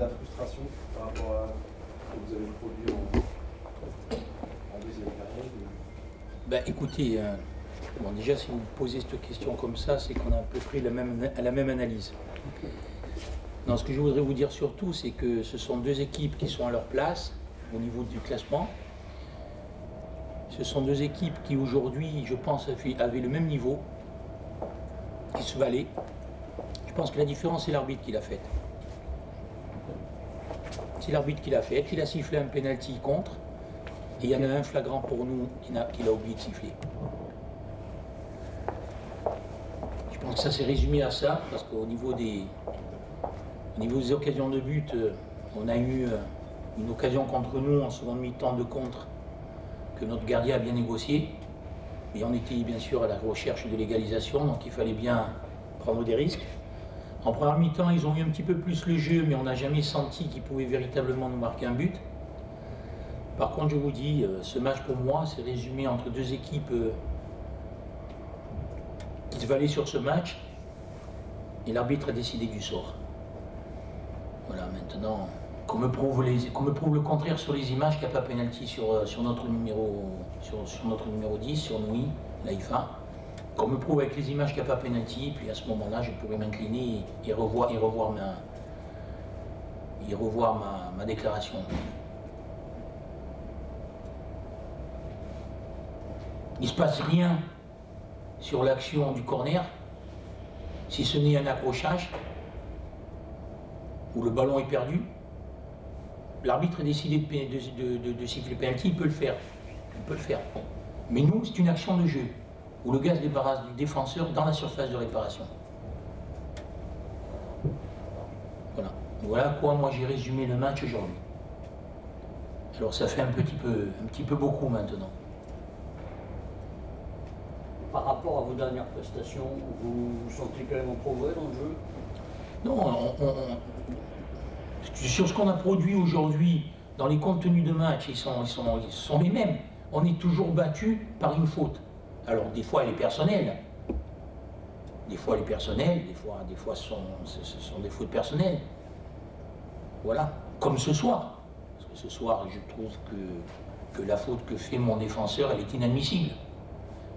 la frustration par rapport à ce que vous avez produit en deuxième période? Ben, écoutez, bon, déjà si vous me posez cette question comme ça, c'est qu'on a à peu près la même analyse. Non, ce que je voudrais vous dire surtout, c'est que ce sont deux équipes qui sont à leur place au niveau du classement. Ce sont deux équipes qui aujourd'hui, je pense, avaient le même niveau, qui se valaient. Je pense que la différence, c'est l'arbitre qui l'a faite. C'est l'arbitre qui l'a faite. Il a sifflé un penalty contre, et il y en a un flagrant pour nous qu'il a oublié de siffler. Je pense que ça s'est résumé à ça, parce qu'au niveau des occasions de but, on a eu une occasion contre nous en seconde mi-temps de contre que notre gardien a bien négocié. Et on était bien sûr à la recherche de l'égalisation, donc il fallait bien prendre des risques. En première mi-temps, ils ont eu un petit peu plus le jeu, mais on n'a jamais senti qu'ils pouvaient véritablement nous marquer un but. Par contre, je vous dis, ce match pour moi, c'est résumé entre deux équipes qui se valaient sur ce match, et l'arbitre a décidé du sort. Voilà, maintenant, qu'on me prouve le contraire sur les images, qu'il n'y a pas pénalty sur notre numéro 10, sur Noui, l'AIFA. Qu'on me prouve avec les images qu'il n'y a pas pénalty, puis à ce moment-là, je pourrais m'incliner et revoir ma déclaration. Il ne se passe rien sur l'action du corner, si ce n'est un accrochage, où le ballon est perdu. L'arbitre a décidé de siffler penalty, il peut le faire. Il peut le faire. Mais nous, c'est une action de jeu, où le gars se débarrasse du défenseur dans la surface de réparation. Voilà. Voilà à quoi moi j'ai résumé le match aujourd'hui. Alors ça fait un petit peu beaucoup maintenant. Par rapport à vos dernières prestations, vous vous sentez quand même en progrès dans le jeu? Non, sur ce qu'on a produit aujourd'hui, dans les contenus de match, ils sont les mêmes. On est toujours battu par une faute. Alors des fois elle est personnelle. Des fois elle est personnelle, des fois ce sont des fautes personnelles. Voilà. Comme ce soir. Parce que ce soir, je trouve que la faute que fait mon défenseur, elle est inadmissible.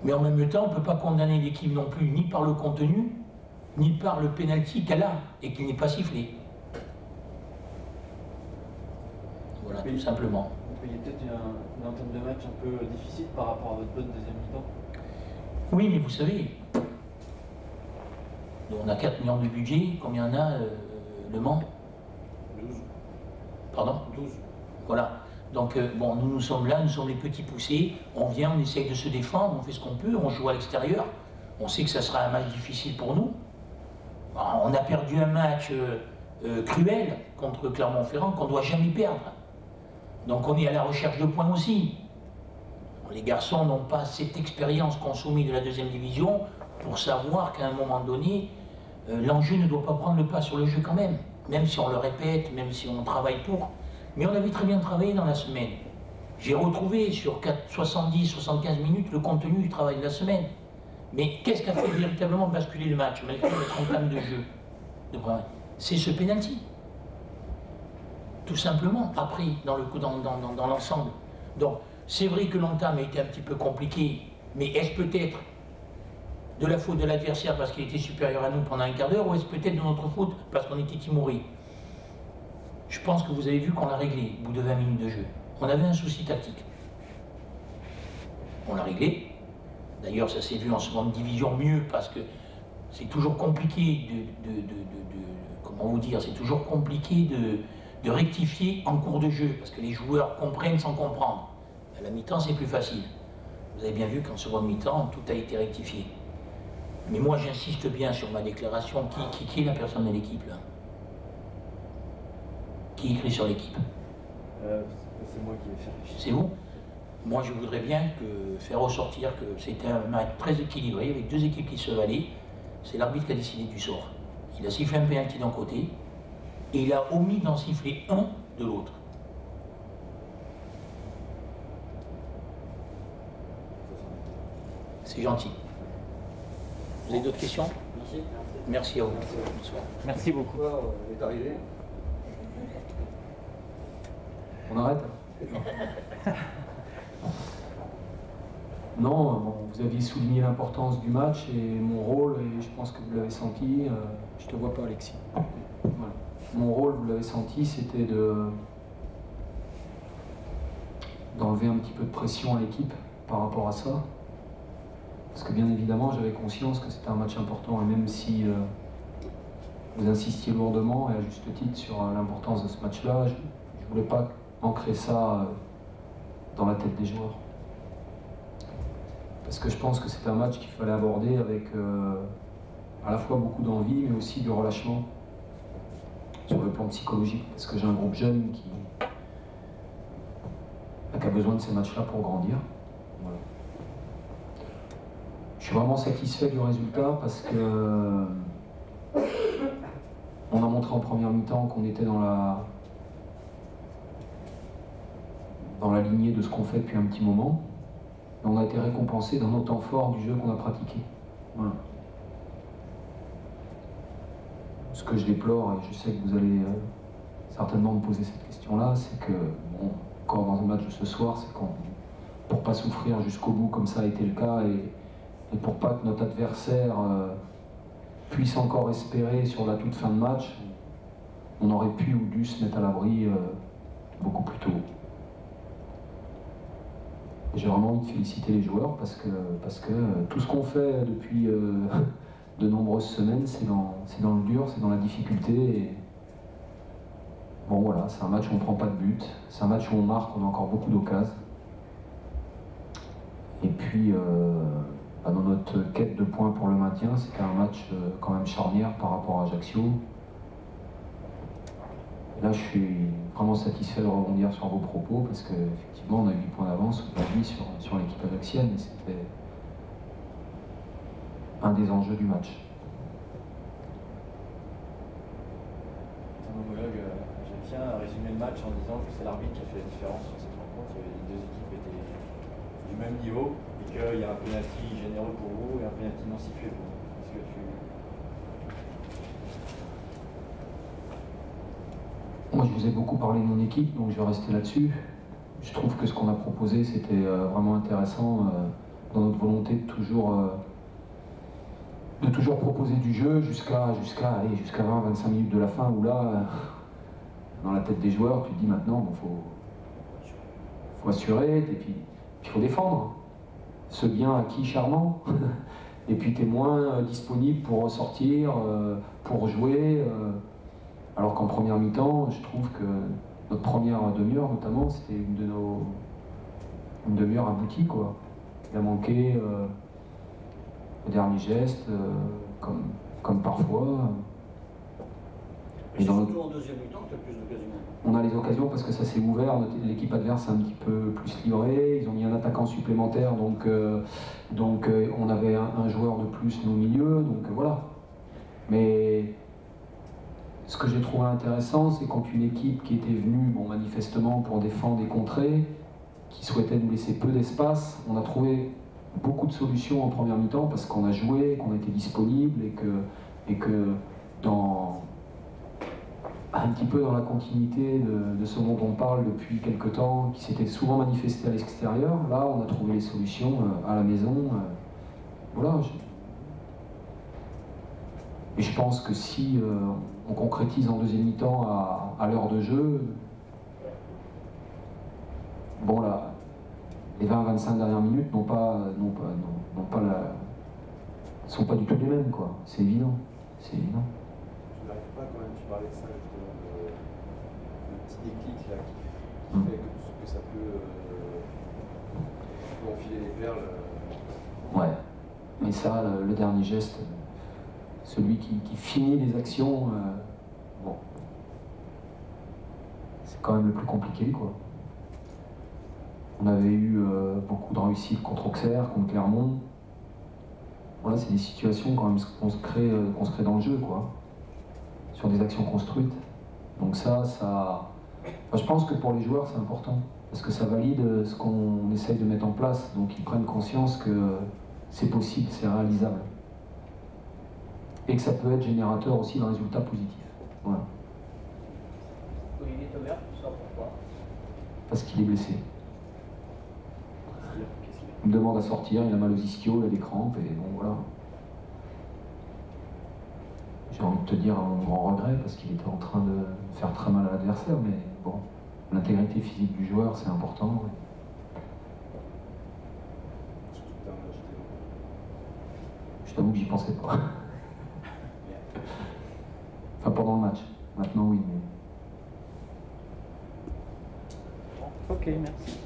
Mais en même temps, on ne peut pas condamner l'équipe non plus, ni par le contenu, ni par le pénalty qu'elle a, et qui n'est pas sifflé. Voilà, tout simplement. Vous payez peut-être une entame de match un peu difficile par rapport à votre bonne deuxième mi-temps? Oui, mais vous savez, on a 4 millions de budget, combien on a Le Mans? 12. Pardon? 12. Voilà. Donc, bon, nous sommes là, nous sommes les petits poussés, on vient, on essaye de se défendre, on fait ce qu'on peut, on joue à l'extérieur, on sait que ça sera un match difficile pour nous. On a perdu un match cruel contre Clermont-Ferrand qu'on ne doit jamais perdre. Donc on est à la recherche de points aussi. Les garçons n'ont pas cette expérience consommée de la deuxième division pour savoir qu'à un moment donné, l'enjeu ne doit pas prendre le pas sur le jeu quand même si on le répète, même si on travaille pour. Mais on avait très bien travaillé dans la semaine. J'ai retrouvé sur 70-75 minutes le contenu du travail de la semaine. Mais qu'est-ce qui a fait véritablement basculer le match, malgré notre entame de jeu? C'est ce penalty. Tout simplement, après, dans l'ensemble. Donc, c'est vrai que l'entame a été un petit peu compliquée, mais est-ce peut-être de la faute de l'adversaire parce qu'il était supérieur à nous pendant un quart d'heure, ou est-ce peut-être de notre faute parce qu'on était timorés? Je pense que vous avez vu qu'on l'a réglé au bout de 20 minutes de jeu. On avait un souci tactique. On l'a réglé. D'ailleurs, ça s'est vu en seconde division mieux parce que c'est toujours compliqué comment vous dire, c'est toujours compliqué de rectifier en cours de jeu parce que les joueurs comprennent sans comprendre. À la mi-temps, c'est plus facile. Vous avez bien vu qu'en seconde mi-temps, tout a été rectifié. Mais moi, j'insiste bien sur ma déclaration. Qui est la personne de l'équipe, là? Qui écrit sur l'équipe? C'est moi qui vais faire. C'est vous? Moi, je voudrais bien faire ressortir que c'était un match très équilibré, avec deux équipes qui se valaient. C'est l'arbitre qui a décidé du sort. Il a sifflé un penalty d'un côté, et il a omis d'en siffler un de l'autre. C'est gentil. Vous avez d'autres questions? Merci. Merci à vous. Merci. Bonsoir. Merci beaucoup. Est arrivé. On arrête? Non, bon, vous aviez souligné l'importance du match et mon rôle, et je pense que vous l'avez senti. Je te vois pas, Alexis. Voilà. Mon rôle, vous l'avez senti, c'était d'enlever un petit peu de pression à l'équipe par rapport à ça. Parce que bien évidemment, j'avais conscience que c'était un match important, et même si vous insistiez lourdement et à juste titre sur l'importance de ce match-là, je ne voulais pas ancrer ça dans la tête des joueurs. Parce que je pense que c'est un match qu'il fallait aborder avec à la fois beaucoup d'envie, mais aussi du relâchement sur le plan psychologique. Parce que j'ai un groupe jeune qui a besoin de ces matchs-là pour grandir. Voilà. Je suis vraiment satisfait du résultat parce que on a montré en première mi-temps qu'on était dans la lignée de ce qu'on fait depuis un petit moment. Et on a été récompensé dans nos temps forts du jeu qu'on a pratiqué. Voilà. Ce que je déplore, et je sais que vous allez certainement me poser cette question-là, c'est que, bon, encore dans un match de ce soir, c'est pour pas souffrir jusqu'au bout comme ça a été le cas, et pour pas que notre adversaire puisse encore espérer sur la toute fin de match, on aurait pu ou dû se mettre à l'abri beaucoup plus tôt. J'ai vraiment envie de féliciter les joueurs parce que tout ce qu'on fait depuis de nombreuses semaines, c'est dans le dur, c'est dans la difficulté. Et bon voilà, c'est un match où on ne prend pas de but, c'est un match où on marque, on a encore beaucoup d'occasions. Et puis, dans notre quête de points pour le maintien, c'était un match quand même charnière par rapport à Ajaccio. Et là, je suis vraiment satisfait de rebondir sur vos propos parce qu'effectivement, on a eu 8 points d'avance aujourd'hui sur l'équipe ajaxienne et c'était un des enjeux du match. Ton homologue ajaxien a résumé le match en disant que c'est l'arbitre qui a fait la différence sur cette rencontre. Les deux équipes étaient du même niveau et qu'il y a un penalty généreux pour vous et un penalty non sifflé pour vous. Est-ce que tu... Moi, je vous ai beaucoup parlé de mon équipe, donc je vais rester là-dessus. Je trouve que ce qu'on a proposé, c'était vraiment intéressant dans notre volonté de toujours proposer du jeu jusqu'à 20-25 minutes de la fin, où là, dans la tête des joueurs, tu te dis maintenant, bon, faut assurer, et puis il faut défendre. Ce bien acquis charmant, et puis tu es moins disponible pour ressortir, pour jouer. Alors qu'en première mi-temps, je trouve que notre première demi-heure notamment, c'était une demi-heure aboutie, quoi. Il a manqué le dernier geste, comme parfois. Et surtout en deuxième mi-temps, tu as plus d'occasions. On a les occasions parce que ça s'est ouvert, l'équipe adverse a un petit peu plus livré, ils ont mis un attaquant supplémentaire, donc on avait un joueur de plus au milieu, donc voilà. Mais ce que j'ai trouvé intéressant, c'est quand une équipe qui était venue, bon, manifestement pour défendre et contrer, qui souhaitait nous laisser peu d'espace, on a trouvé beaucoup de solutions en première mi-temps parce qu'on a joué, qu'on a été disponible et que un petit peu dans la continuité de ce dont on parle depuis quelque temps, qui s'était souvent manifesté à l'extérieur, là on a trouvé les solutions à la maison. Voilà. Et je pense que si on concrétise en deuxième mi-temps à l'heure de jeu, bon là, les 20-25 dernières minutes sont pas du tout les mêmes, quoi. C'est évident. C'est évident. Tu n'arrives pas quand même, tu parlais de ça justement, le petit déclic là qui fait que ça peut enfiler les perles. Ouais, mais ça, le dernier geste, celui qui finit les actions, bon, c'est quand même le plus compliqué, quoi. On avait eu beaucoup de réussites contre Auxerre, contre Clermont. Voilà, c'est des situations quand même qu'on se crée dans le jeu, quoi, sur des actions construites. Donc ça, je pense que pour les joueurs c'est important, parce que ça valide ce qu'on essaye de mettre en place, donc ils prennent conscience que c'est possible, c'est réalisable. Et que ça peut être générateur aussi d'un résultat positif. Voilà. Olivier Thomer, tout ça, pourquoi? Parce qu'il est blessé. Qu'est-ce qu'il Il me demande à sortir, il a mal aux ischios, il a des crampes, et bon voilà. J'ai envie de te dire un grand regret, parce qu'il était en train de faire très mal à l'adversaire, mais bon, l'intégrité physique du joueur, c'est important. Je t'avoue que j'y pensais pas. Enfin, pendant le match. Maintenant, oui, mais... Ok, merci.